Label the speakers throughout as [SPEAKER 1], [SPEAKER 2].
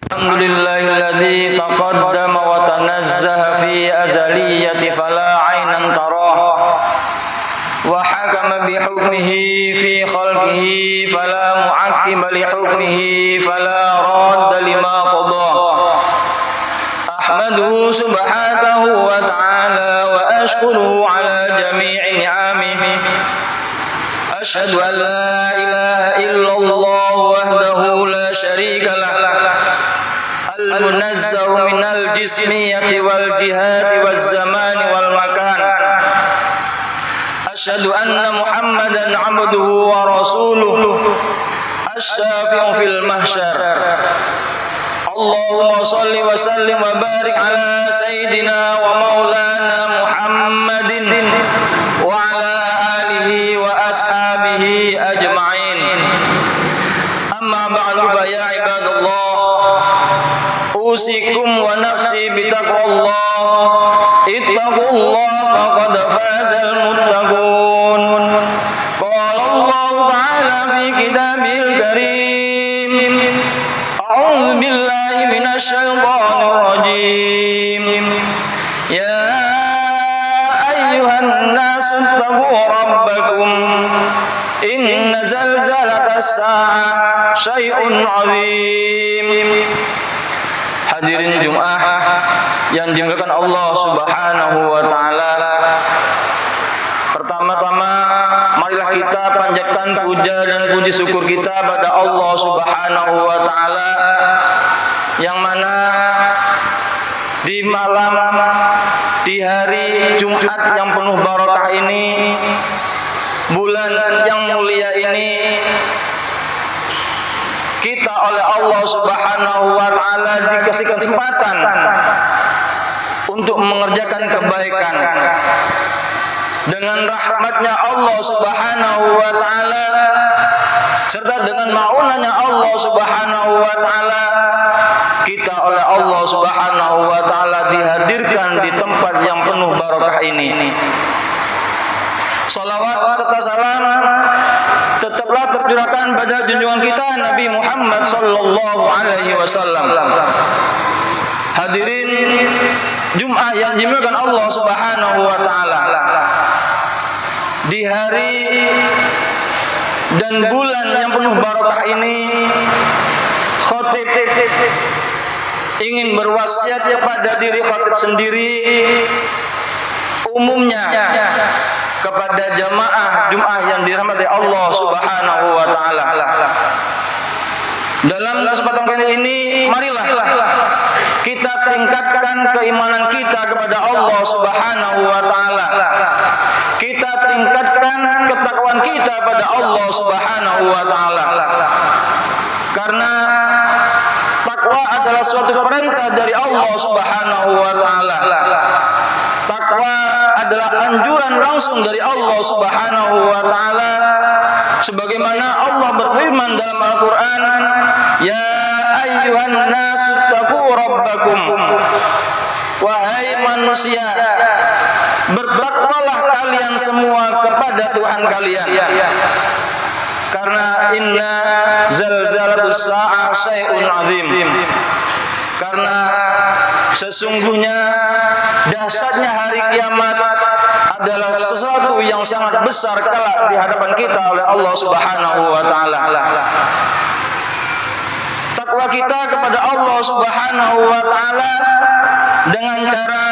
[SPEAKER 1] Alhamdulillahilladzi taqaddama wa tanazzaha fi azaliyyati fala 'aynan tarah wa hakama bi hukmihi fi khalqihi fala mu'aqqiba li hukmihi fala radda lima qada. Ahmaduhu subhanahu wa ta'ala wa ashkuruhu ala jami'i ni'amihi. Ashhadu an la ilaha illallah wahdahu la syarika lah, al-munazzahu minal jismiyati wal jihadi wal zamani wal makan. Ashhadu anna Muhammadan abduhu wa rasuluh, asy-syafi'u fil mahsyar. Allahumma salli wa sallim wa barik ala sayyidina wa maulana Muhammadin wa ala alihi wa ashabihi ajma'in. Amma ba'du fa ya ibadallah, usikum wa nafsi bitaqwallah. Ittaqullaha faqad fazal muttaqun. Qala Allah ta'ala fi kitabil karim, a'udzu billahi minasy syaithanir rajim. Ya ayyuhan nasu ittaqu rabbakum, inna zalzalatas sa'ah syai'un 'azim. Hadirin Jumat yang dimuliakan Allah Subhanahu wa taala. Pertama-tama marilah kita panjatkan puja dan puji syukur kita pada Allah Subhanahu wa taala yang mana di malam di hari Jumat yang penuh barakah ini, bulan yang mulia ini, kita oleh Allah Subhanahu wa taala dikasih kesempatan untuk mengerjakan kebaikan. Dengan rahmatnya Allah Subhanahu wa taala serta dengan maunanya Allah Subhanahu wa taala, kita oleh Allah Subhanahu wa taala dihadirkan di tempat yang penuh barakah ini. Salawat serta salam tetaplah tercurahkan pada junjungan kita Nabi Muhammad sallallahu alaihi wasallam. Hadirin Jumat yang dimuliakan Allah Subhanahu wa taala. Di hari dan bulan yang penuh barakah ini, khatib ingin berwasiat kepada diri khatib sendiri, umumnya kepada jamaah Jumat yang dirahmati Allah Subhanahu wa taala. Dalam kesempatan kali ini, marilah kita tingkatkan keimanan kita kepada Allah Subhanahu wa taala. Kita tingkatkan ketakwaan kita pada Allah Subhanahu wa taala. Karena takwa adalah suatu perintah dari Allah Subhanahu wa taala. Takwa adalah anjuran langsung dari Allah Subhanahu wa taala, sebagaimana Allah berfirman dalam Al-Qur'an, ya ayyuhan nasu taqu rabbakum, wahai manusia, bertakwalah kalian semua kepada Tuhan kalian. Karena inna zalzalatus sa'ah syai'un 'azim. Karena sesungguhnya dahsyatnya hari kiamat adalah sesuatu yang sangat besar kelak di hadapan kita oleh Allah Subhanahu wa taala. Takwa kita kepada Allah Subhanahu wa taala dengan cara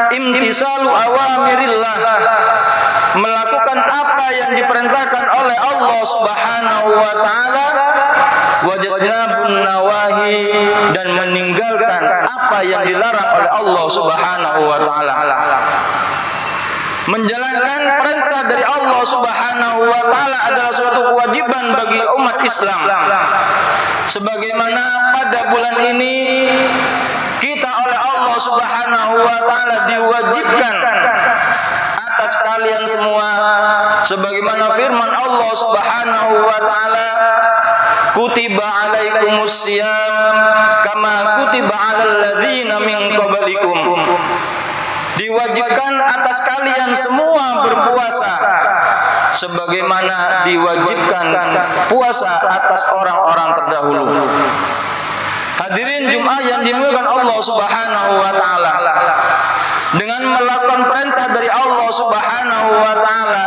[SPEAKER 1] imtisalu awamirillah, melakukan apa yang diperintahkan oleh Allah Subhanahu wa taala, wajibun nawahi, dan meninggalkan apa yang dilarang oleh Allah Subhanahu wa taala. Menjalankan perintah dari Allah Subhanahu wa taala adalah suatu kewajiban bagi umat Islam. Sebagaimana pada bulan ini kita oleh Allah Subhanahu wa taala diwajibkan atas kalian semua, sebagaimana firman Allah Subhanahu wa taala, kutiba alaikumus syiyam kama kutiba alal ladzina min qablikum. Diwajibkan atas kalian semua berpuasa sebagaimana diwajibkan puasa atas orang-orang terdahulu. Hadirin Jumat yang dimuliakan Allah Subhanahu wa taala. Dengan melakukan perintah dari Allah Subhanahu wa taala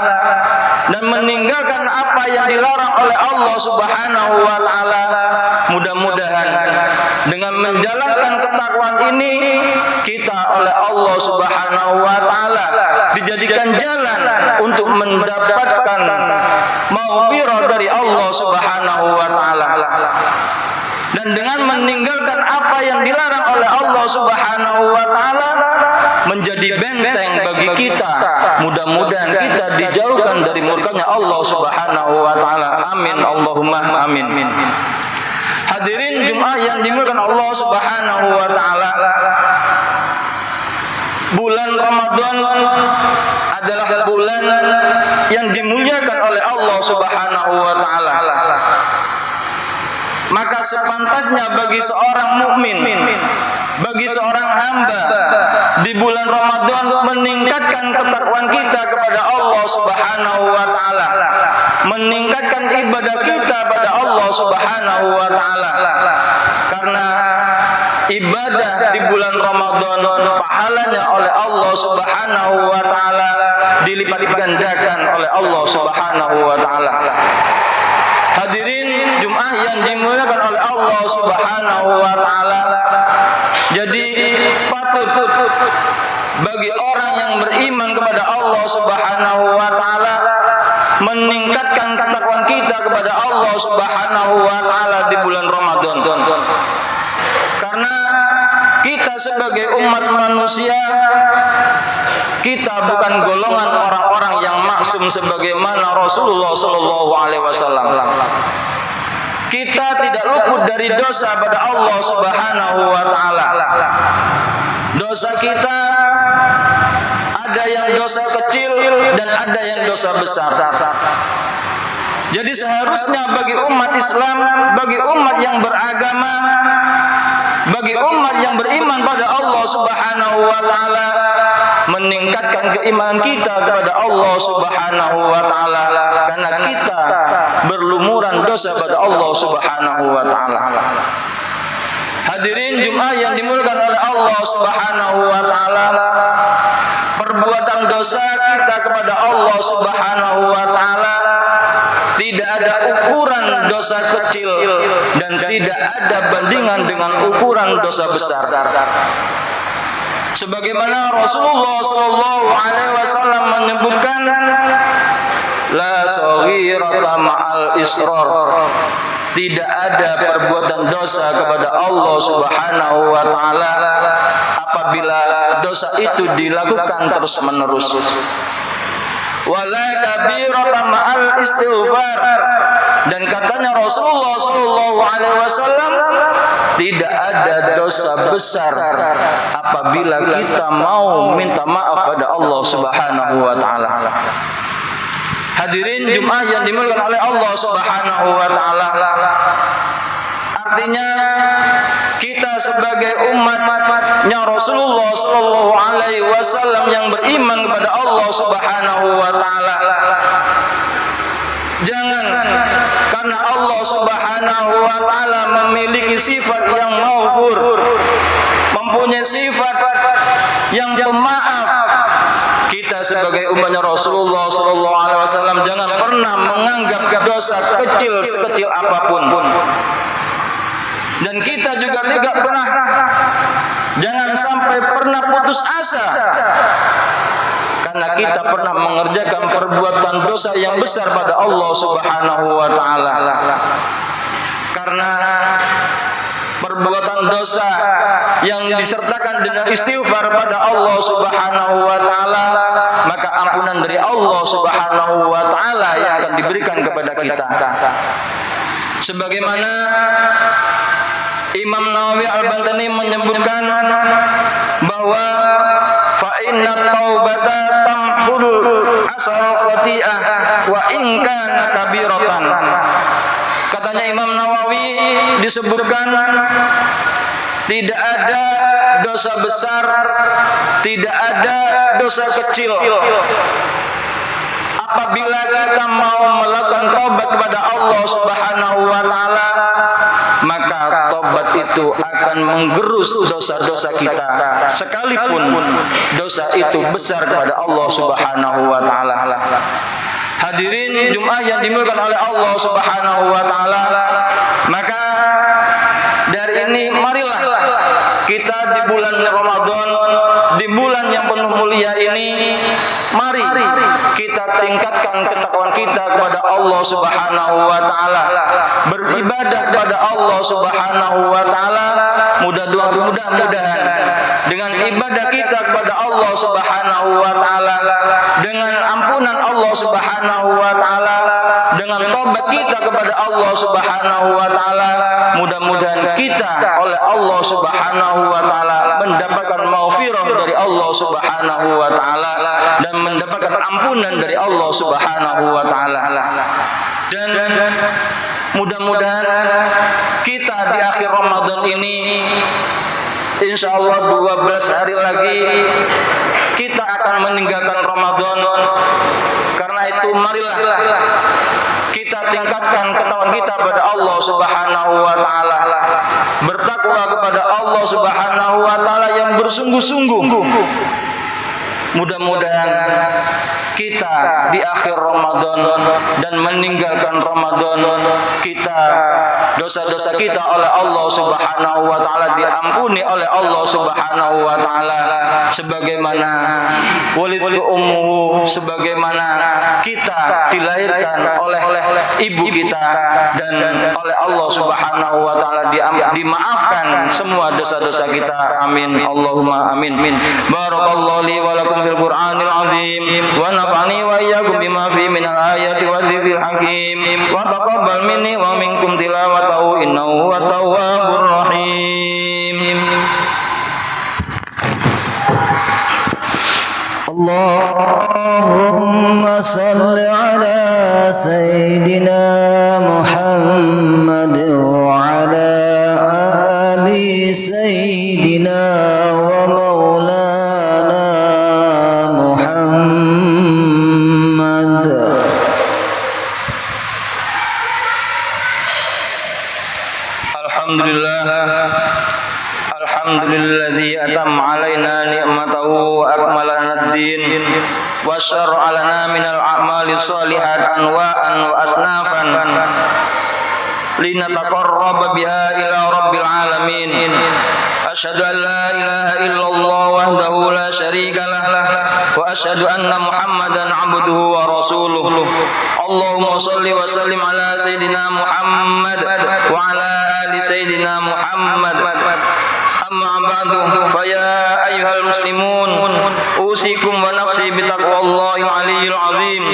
[SPEAKER 1] dan meninggalkan apa yang dilarang oleh Allah Subhanahu wa taala, mudah-mudahan dengan menjalankan ketakwaan ini kita oleh Allah Subhanahu wa taala dijadikan jalan untuk mendapatkan maghfirah dari Allah Subhanahu wa taala. Dan dengan meninggalkan apa yang dilarang oleh Allah Subhanahu wa taala menjadi benteng bagi kita. Mudah-mudahan kita dijauhkan dari murkanya Allah Subhanahu wa taala. Amin Allahumma amin. Hadirin Jumat yang dimuliakan Allah Subhanahu wa taala. Bulan Ramadan adalah bulan yang dimuliakan oleh Allah Subhanahu wa taala. Maka sepantasnya bagi seorang mukmin, bagi seorang hamba di bulan Ramadan meningkatkan ketakwaan kita kepada Allah Subhanahu wa taala, meningkatkan ibadah kita pada Allah Subhanahu wa taala. Karena ibadah di bulan Ramadan pahalanya oleh Allah Subhanahu wa taala dilipat gandakan oleh Allah Subhanahu wa taala. Hadirin Jumat yang dimuliakan oleh Allah Subhanahu wa taala. Jadi patut bagi orang yang beriman kepada Allah Subhanahu wa taala meningkatkan ketakwaan kita kepada Allah Subhanahu wa taala di bulan Ramadan. Karena kita sebagai umat manusia, kita bukan golongan orang-orang yang maksum sebagaimana Rasulullah sallallahu alaihi wasallam. Kita tidak luput dari dosa pada Allah Subhanahu wa taala. Dosa kita ada yang dosa kecil dan ada yang dosa besar. Jadi seharusnya bagi umat Islam, bagi umat yang beragama, bagi umat yang beriman pada Allah Subhanahu wa taala meningkatkan keimanan kita kepada Allah Subhanahu wa taala karena kita berlumuran dosa pada Allah Subhanahu wa taala. Hadirin Jumat yang dimuliakan oleh Allah Subhanahu wa taala, perbuatan dosa kita kepada Allah Subhanahu wa taala tidak ada ukuran dosa kecil dan tidak ada bandingan dengan ukuran dosa besar. Sebagaimana Rasulullah sallallahu alaihi wasallam menyebutkan, la saghirata ma'al israr. Tidak ada perbuatan dosa kepada Allah Subhanahu wa taala apabila dosa itu dilakukan terus-menerus. Wala kabirata ma'al istighfar. Dan katanya Rasulullah sallallahu alaihi wasallam, tidak ada dosa besar apabila kita mau minta maaf pada Allah Subhanahu wa taala. Hadirin Jumat yang dimuliakan oleh Allah Subhanahu wa taala. Artinya kita sebagai umatnya Rasulullah sallallahu alaihi wasallam yang beriman kepada Allah Subhanahu wa taala, jangan karena Allah Subhanahu wa taala memiliki sifat yang maghfur, mempunyai sifat yang pemaaf, kita sebagai umatnya Rasulullah sallallahu alaihi wasallam jangan pernah menganggap dosa kecil sekecil apapun. Dan kita juga tidak pernah, jangan sampai pernah putus asa karena kita pernah mengerjakan perbuatan dosa yang besar pada Allah Subhanahu wa taala. Karena perbuatan dosa yang disertakan dengan istighfar pada Allah Subhanahu wa taala, maka ampunan dari Allah Subhanahu wa taala yang akan diberikan kepada kita. Sebagaimana Imam Nawawi Al-Bantani menyebutkan bahwa fa inna taubata tamhul asara khati'ah wa in kana kabiratan. Katanya Imam Nawawi disebutkan tidak ada dosa besar, tidak ada dosa kecil. apabila kita mau melakukan taubat kepada Allah Subhanahu wa taala, maka taubat itu akan menggerus dosa-dosa kita, sekalipun dosa itu besar kepada Allah Subhanahu wa taala. Hadirin Jumat yang dimuliakan oleh Allah Subhanahu wa taala, maka dari ini marilah kita di bulan Ramadan, di bulan yang penuh mulia ini, mari kita tingkatkan ketakwaan kita kepada Allah Subhanahu wa taala, beribadah kepada Allah Subhanahu wa taala. Mudah-mudahan dengan ibadah kita kepada Allah Subhanahu wa taala, dengan ampunan Allah Subhanahu wa taala, dengan tobat kita kepada Allah Subhanahu wa taala, mudah-mudahan kita oleh Allah Subhanahu wa taala mendapatkan maghfirah dari Allah Subhanahu wa taala dan mendapatkan ampunan dari Allah Subhanahu wa taala. Dan mudah-mudahan kita di akhir Ramadan ini, insyaallah 12 hari lagi kita akan meninggalkan Ramadan. Karena itu marilah kita tingkatkan ketakwaan kita kepada Allah Subhanahu wa taala, bertakwa kepada Allah Subhanahu wa taala yang bersungguh-sungguh. Mudah-mudahan kita di akhir Ramadan dan meninggalkan Ramadan, kita dosa-dosa kita oleh Allah Subhanahu wa taala diampuni oleh Allah Subhanahu wa taala, sebagaimana walidu ummuhu, sebagaimana kita dilahirkan oleh ibu kita dan oleh Allah Subhanahu wa taala dimaafkan semua dosa-dosa kita. Amin, Allahumma amin. Barakallahu li wa lakum fil Qur'anil azim wa nafa'ani wa iyyakum bima fi minal ayati wa dzikril hakim wa taqabbal minni wa minkum tilawatahu innahu huwat tawwabur rahim.
[SPEAKER 2] Allahumma salli ala sayyidina Muhammad wa ala ali sayyidina wa maulana Muhammad.
[SPEAKER 1] Alhamdulillah, alhamdulilladzi atamma alaina ni'matahu wa akmala lana ad-din wa syar'a lana minal a'mali shalihat anwa'an wa asnafan linataqarraba biha ila rabbil alamin. Asyhadu an la ilaha illallah wahdahu la syarika lah wa asyhadu anna Muhammadan abduhu wa rasuluh. Allahumma shalli wa sallim ala sayyidina Muhammad wa ala ali sayyidina Muhammad. Amma ba'du, fa ya ayyuhal muslimun, usikum wa nafsi bi taqwallahil aliyyil azim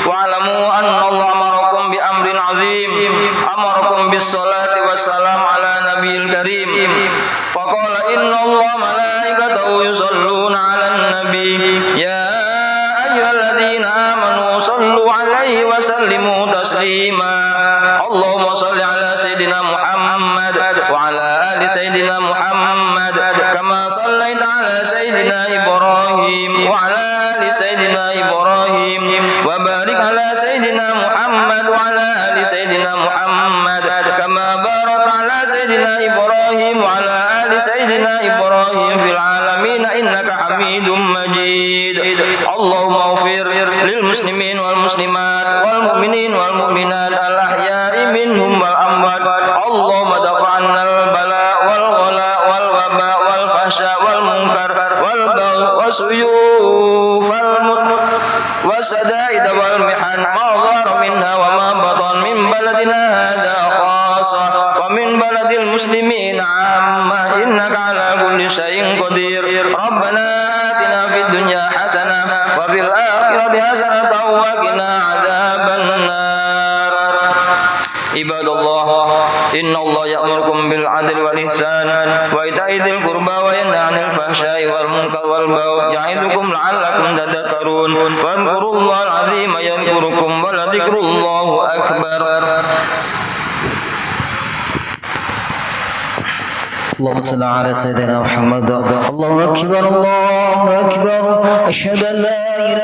[SPEAKER 1] wa alamu anna Allah amarakum bi amrin azim, amarakum bis salati wassalam ala nabiyil karim. Wa qala inna Allah malaikatahu yusalluna 'alan nabi ya ayyuhalladzina amanu sallu 'alaihi wa sallimu taslima. Allahumma shalli ala sayyidina Muhammad wa ala ali sayyidina Muhammad kama shallaita ala sayyidina Ibrahim wa ala ali sayyidina Ibrahim wa barik ala sayyidina Muhammad wa ala ali sayyidina Muhammad kama barakta ala sayyidina Ibrahim wa ala ali sayyidina Ibrahim fil alamin innaka Hamidum Majid. Allahumma ighfir lil muslimin wal muslimat wal mu'minin wal mu'minat al ahya'i minhum wal amwat. Allahumma dafa'anna al bala wal ghala wal waba wal fahsya wal munkar wal bagh wasuyuf wasadaid wal mihan ma dhara minha wa ma batan min baladina hadha khassa wa min baladil muslimin amma innaka ala kulli syai'in qadir. Rabbana atina fid dunya hasanah wa fil akhirati hasanah wa qina adzaban nar. Ibadallah, innallaha ya'murukum bil 'adli wal ihsan wa ita'i dzil qurba wa yanha 'anil fahsya'i wal munkari wal baghi ya'idukum la'allakum tadhakkarun. Fadhkurullahal 'azima yadhkurukum wa ladhikrullahi akbar.
[SPEAKER 2] اللهم صل على سيدنا محمد. الله أكبر الله أكبر. أشهد أن لا إله